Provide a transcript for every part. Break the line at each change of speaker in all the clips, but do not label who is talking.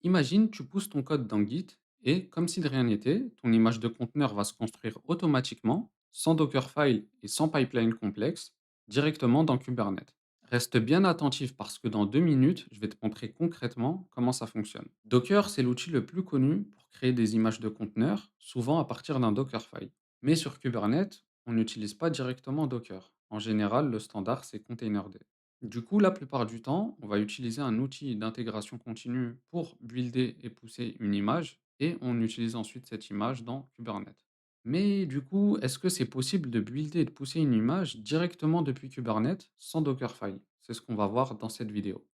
Imagine, tu pousses ton code dans Git et, comme si de rien n'était, ton image de conteneur va se construire automatiquement, sans Dockerfile et sans pipeline complexe, directement dans Kubernetes. Reste bien attentif parce que dans 2 minutes, je vais te montrer concrètement comment ça fonctionne. Docker, c'est l'outil le plus connu pour créer des images de conteneurs, souvent à partir d'un Dockerfile. Mais sur Kubernetes, on n'utilise pas directement Docker. En général, le standard, c'est Containerd. Du coup, la plupart du temps, on va utiliser un outil d'intégration continue pour builder et pousser une image et on utilise ensuite cette image dans Kubernetes. Mais du coup, est-ce que c'est possible de builder et de pousser une image directement depuis Kubernetes sans Dockerfile? C'est ce qu'on va voir dans cette vidéo.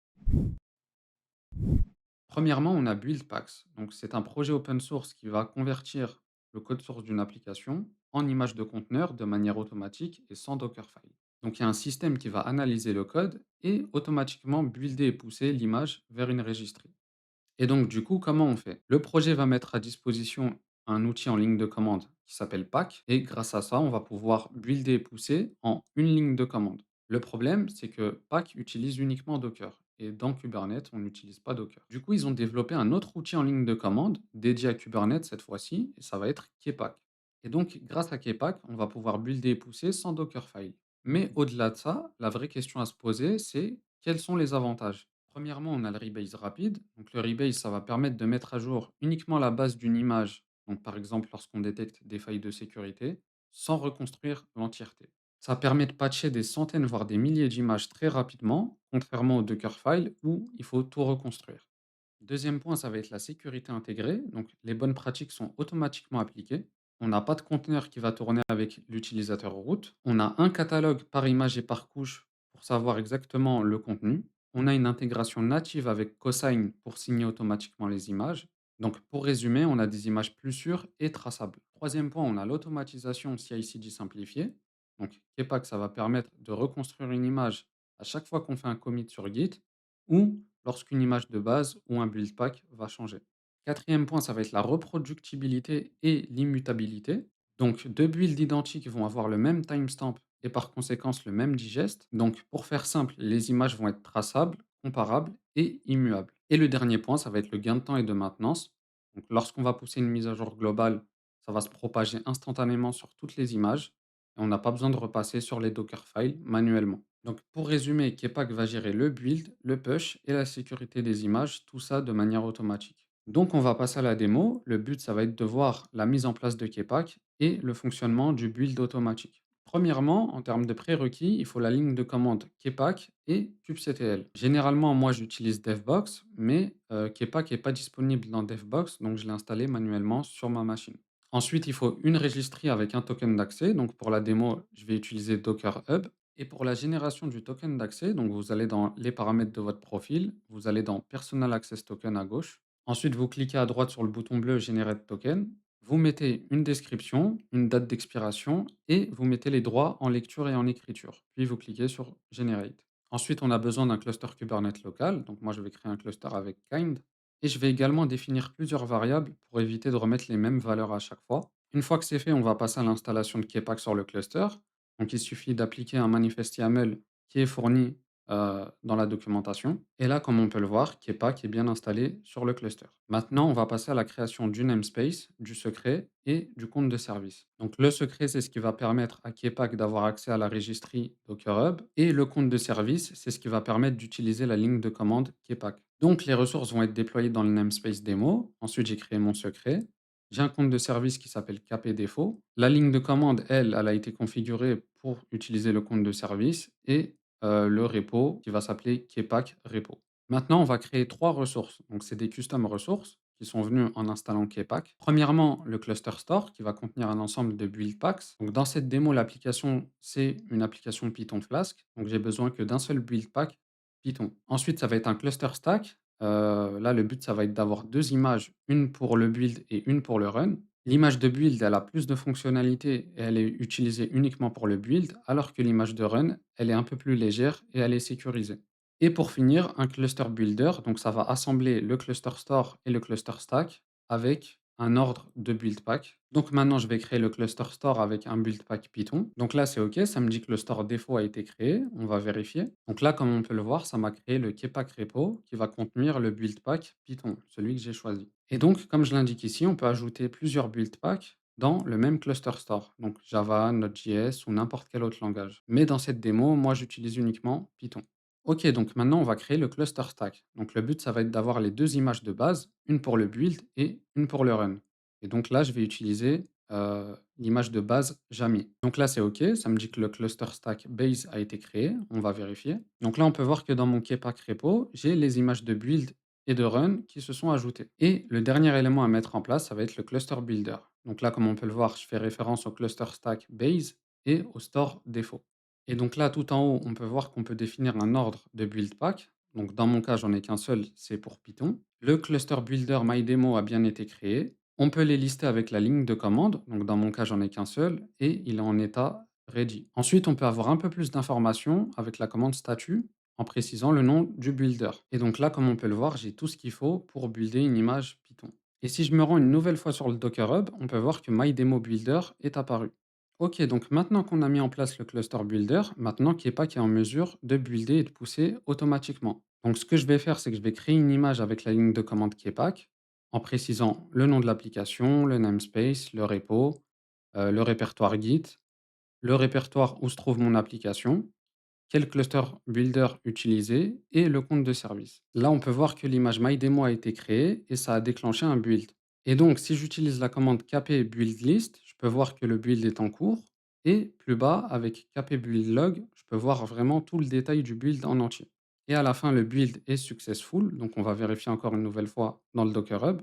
Premièrement, on a Buildpacks. Donc, c'est un projet open source qui va convertir le code source d'une application en image de conteneur de manière automatique et sans Dockerfile. Donc, il y a un système qui va analyser le code et automatiquement builder et pousser l'image vers une registry. Et donc, du coup, comment on fait? Le projet va mettre à disposition un outil en ligne de commande qui s'appelle Pack et grâce à ça, on va pouvoir builder et pousser en une ligne de commande. Le problème, c'est que Pack utilise uniquement Docker et dans Kubernetes, on n'utilise pas Docker. Du coup, ils ont développé un autre outil en ligne de commande dédié à Kubernetes cette fois-ci et ça va être Kpack. Et donc, grâce à Kpack, on va pouvoir builder et pousser sans Dockerfile. Mais au-delà de ça, la vraie question à se poser, c'est quels sont les avantages? Premièrement, on a le rebase rapide. Donc, le rebase, ça va permettre de mettre à jour uniquement la base d'une image. Donc, par exemple, lorsqu'on détecte des failles de sécurité, sans reconstruire l'entièreté. Ça permet de patcher des centaines, voire des milliers d'images très rapidement, contrairement au Dockerfile où il faut tout reconstruire. Deuxième point, ça va être la sécurité intégrée. Donc, les bonnes pratiques sont automatiquement appliquées. On n'a pas de conteneur qui va tourner avec l'utilisateur root. On a un catalogue par image et par couche pour savoir exactement le contenu. On a une intégration native avec Cosign pour signer automatiquement les images. Donc, pour résumer, on a des images plus sûres et traçables. Troisième point, on a l'automatisation CI/CD simplifiée. Donc, Kpack, ça va permettre de reconstruire une image à chaque fois qu'on fait un commit sur Git ou lorsqu'une image de base ou un build pack va changer. Quatrième point, ça va être la reproductibilité et l'immutabilité. Donc, deux builds identiques vont avoir le même timestamp et par conséquence le même digest. Donc, pour faire simple, les images vont être traçables, comparables et immuables. Et le dernier point, ça va être le gain de temps et de maintenance. Donc, lorsqu'on va pousser une mise à jour globale, ça va se propager instantanément sur toutes les images et on n'a pas besoin de repasser sur les Dockerfiles manuellement. Donc, pour résumer, Kepak va gérer le build, le push et la sécurité des images, tout ça de manière automatique. Donc, on va passer à la démo. Le but, ça va être de voir la mise en place de Kepak et le fonctionnement du build automatique. Premièrement, en termes de prérequis, il faut la ligne de commande Kepak et kubectl. Généralement, moi, j'utilise DevBox, mais Kepak n'est pas disponible dans DevBox, donc je l'ai installé manuellement sur ma machine. Ensuite, il faut une registry avec un token d'accès. Donc, pour la démo, je vais utiliser Docker Hub. Et pour la génération du token d'accès, donc vous allez dans les paramètres de votre profil, vous allez dans Personal Access Token à gauche. Ensuite, vous cliquez à droite sur le bouton bleu Generate Token. Vous mettez une description, une date d'expiration et vous mettez les droits en lecture et en écriture. Puis vous cliquez sur Generate. Ensuite, on a besoin d'un cluster Kubernetes local. Donc moi, je vais créer un cluster avec Kind. Et je vais également définir plusieurs variables pour éviter de remettre les mêmes valeurs à chaque fois. Une fois que c'est fait, on va passer à l'installation de Kpack sur le cluster. Donc il suffit d'appliquer un manifeste YAML qui est fourni dans la documentation. Et là, comme on peut le voir, Kpack est bien installé sur le cluster. Maintenant, on va passer à la création du namespace, du secret et du compte de service. Donc le secret, c'est ce qui va permettre à Kpack d'avoir accès à la registry Docker Hub. Et le compte de service, c'est ce qui va permettre d'utiliser la ligne de commande Kpack. Donc les ressources vont être déployées dans le namespace démo. Ensuite, j'ai créé mon secret. J'ai un compte de service qui s'appelle KPDéfaut. La ligne de commande, elle a été configurée pour utiliser le compte de service et le repo qui va s'appeler Kpack repo. Maintenant, on va créer 3 ressources. Donc, c'est des custom ressources qui sont venues en installant Kpack. Premièrement, le cluster store qui va contenir un ensemble de build packs. Donc, dans cette démo, l'application, c'est une application Python Flask. Donc, j'ai besoin que d'un seul build pack Python. Ensuite, ça va être un cluster stack. Là, le but, ça va être d'avoir 2 images, une pour le build et une pour le run. L'image de build, elle a plus de fonctionnalités et elle est utilisée uniquement pour le build, alors que l'image de run, elle est un peu plus légère et elle est sécurisée. Et pour finir, un cluster builder, donc ça va assembler le cluster store et le cluster stack avec un ordre de build pack. Donc maintenant, je vais créer le cluster store avec un build pack Python. Donc là, c'est OK, ça me dit que le store défaut a été créé. On va vérifier. Donc là, comme on peut le voir, ça m'a créé le Kpack repo qui va contenir le build pack Python, celui que j'ai choisi. Et donc, comme je l'indique ici, on peut ajouter plusieurs build packs dans le même cluster store, donc Java, Node.js ou n'importe quel autre langage. Mais dans cette démo, moi, j'utilise uniquement Python. OK, donc maintenant, on va créer le cluster stack. Donc le but, ça va être d'avoir les 2 images de base, une pour le build et une pour le run. Et donc là, je vais utiliser, l'image de base Jamy. Donc là, c'est OK, ça me dit que le cluster stack base a été créé, on va vérifier. Donc là, on peut voir que dans mon Kpack repo, j'ai les images de build et de run qui se sont ajoutées. Et le dernier élément à mettre en place, ça va être le cluster builder. Donc là, comme on peut le voir, je fais référence au cluster stack base et au store défaut. Et donc là, tout en haut, on peut voir qu'on peut définir un ordre de build pack. Donc dans mon cas, j'en ai qu'un seul, c'est pour Python. Le cluster builder MyDemo a bien été créé. On peut les lister avec la ligne de commande. Donc dans mon cas, j'en ai qu'un seul et il est en état ready. Ensuite, on peut avoir un peu plus d'informations avec la commande statut en précisant le nom du builder. Et donc là, comme on peut le voir, j'ai tout ce qu'il faut pour builder une image Python. Et si je me rends une nouvelle fois sur le Docker Hub, on peut voir que MyDemo Builder est apparu. OK, donc maintenant qu'on a mis en place le cluster builder, maintenant Kepak est en mesure de builder et de pousser automatiquement. Donc ce que je vais faire, c'est que je vais créer une image avec la ligne de commande Kepak en précisant le nom de l'application, le namespace, le repo, le répertoire Git, le répertoire où se trouve mon application, quel cluster builder utiliser et le compte de service. Là, on peut voir que l'image MyDemo a été créée et ça a déclenché un build. Et donc, si j'utilise la commande kp build list, je peux voir que le build est en cours. Et plus bas, avec kp build log, je peux voir vraiment tout le détail du build en entier. Et à la fin, le build est successful. Donc, on va vérifier encore une nouvelle fois dans le Docker Hub.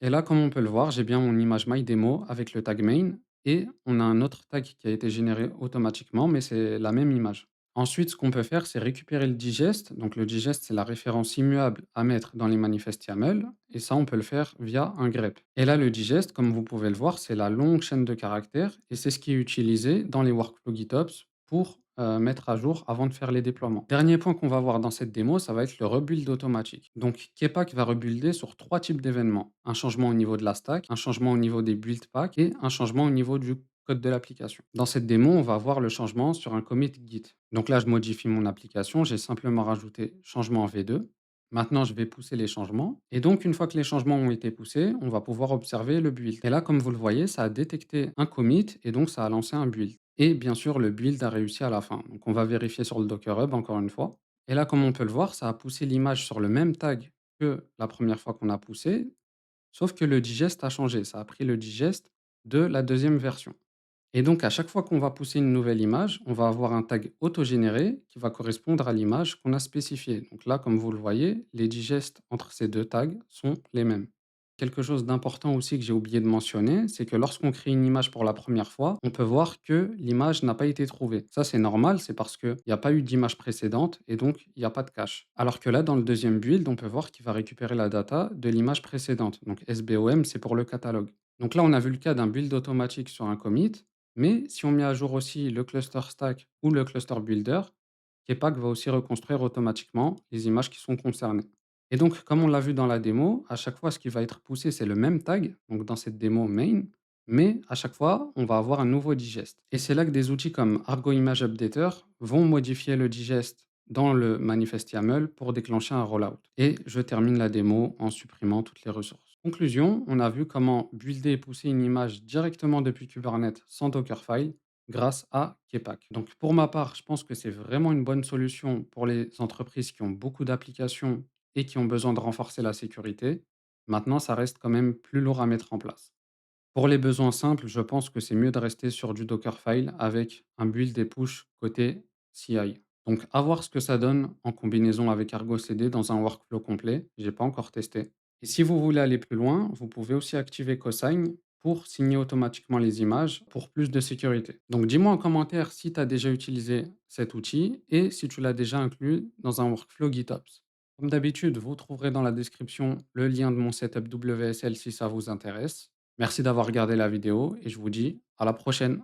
Et là, comme on peut le voir, j'ai bien mon image MyDemo avec le tag main. Et on a un autre tag qui a été généré automatiquement, mais c'est la même image. Ensuite, ce qu'on peut faire, c'est récupérer le digest. Donc, le digest, c'est la référence immuable à mettre dans les manifestes YAML. Et ça, on peut le faire via un grep. Et là, le digest, comme vous pouvez le voir, c'est la longue chaîne de caractères. Et c'est ce qui est utilisé dans les workflows GitOps pour mettre à jour avant de faire les déploiements. Dernier point qu'on va voir dans cette démo, ça va être le rebuild automatique. Donc, Kepak va rebuilder sur 3 types d'événements. Un changement au niveau de la stack, un changement au niveau des build packs et un changement au niveau du code de l'application. Dans cette démo, on va voir le changement sur un commit Git. Donc là, je modifie mon application, j'ai simplement rajouté changement V2. Maintenant, je vais pousser les changements. Et donc, une fois que les changements ont été poussés, on va pouvoir observer le build. Et là, comme vous le voyez, ça a détecté un commit et donc ça a lancé un build. Et bien sûr, le build a réussi à la fin. Donc, on va vérifier sur le Docker Hub encore une fois. Et là, comme on peut le voir, ça a poussé l'image sur le même tag que la première fois qu'on a poussé, sauf que le digest a changé. Ça a pris le digest de la deuxième version. Et donc, à chaque fois qu'on va pousser une nouvelle image, on va avoir un tag autogénéré qui va correspondre à l'image qu'on a spécifiée. Donc là, comme vous le voyez, les digests entre ces deux tags sont les mêmes. Quelque chose d'important aussi que j'ai oublié de mentionner, c'est que lorsqu'on crée une image pour la première fois, on peut voir que l'image n'a pas été trouvée. Ça, c'est normal, c'est parce qu'il n'y a pas eu d'image précédente et donc il n'y a pas de cache. Alors que là, dans le deuxième build, on peut voir qu'il va récupérer la data de l'image précédente. Donc SBOM, c'est pour le catalogue. Donc là, on a vu le cas d'un build automatique sur un commit. Mais si on met à jour aussi le cluster stack ou le cluster builder, Kepak va aussi reconstruire automatiquement les images qui sont concernées. Et donc, comme on l'a vu dans la démo, à chaque fois, ce qui va être poussé, c'est le même tag, donc dans cette démo main, mais à chaque fois, on va avoir un nouveau digest. Et c'est là que des outils comme Argo Image Updater vont modifier le digest dans le manifest YAML pour déclencher un rollout. Et je termine la démo en supprimant toutes les ressources. Conclusion, on a vu comment builder et pousser une image directement depuis Kubernetes sans Dockerfile grâce à Kepak. Donc pour ma part, je pense que c'est vraiment une bonne solution pour les entreprises qui ont beaucoup d'applications et qui ont besoin de renforcer la sécurité. Maintenant, ça reste quand même plus lourd à mettre en place. Pour les besoins simples, je pense que c'est mieux de rester sur du Dockerfile avec un build et push côté CI. Donc, à voir ce que ça donne en combinaison avec Argo CD dans un workflow complet. J'ai pas encore testé. Et si vous voulez aller plus loin, vous pouvez aussi activer Cosign pour signer automatiquement les images pour plus de sécurité. Donc, dis-moi en commentaire si tu as déjà utilisé cet outil et si tu l'as déjà inclus dans un workflow GitOps. Comme d'habitude, vous trouverez dans la description le lien de mon setup WSL si ça vous intéresse. Merci d'avoir regardé la vidéo et je vous dis à la prochaine.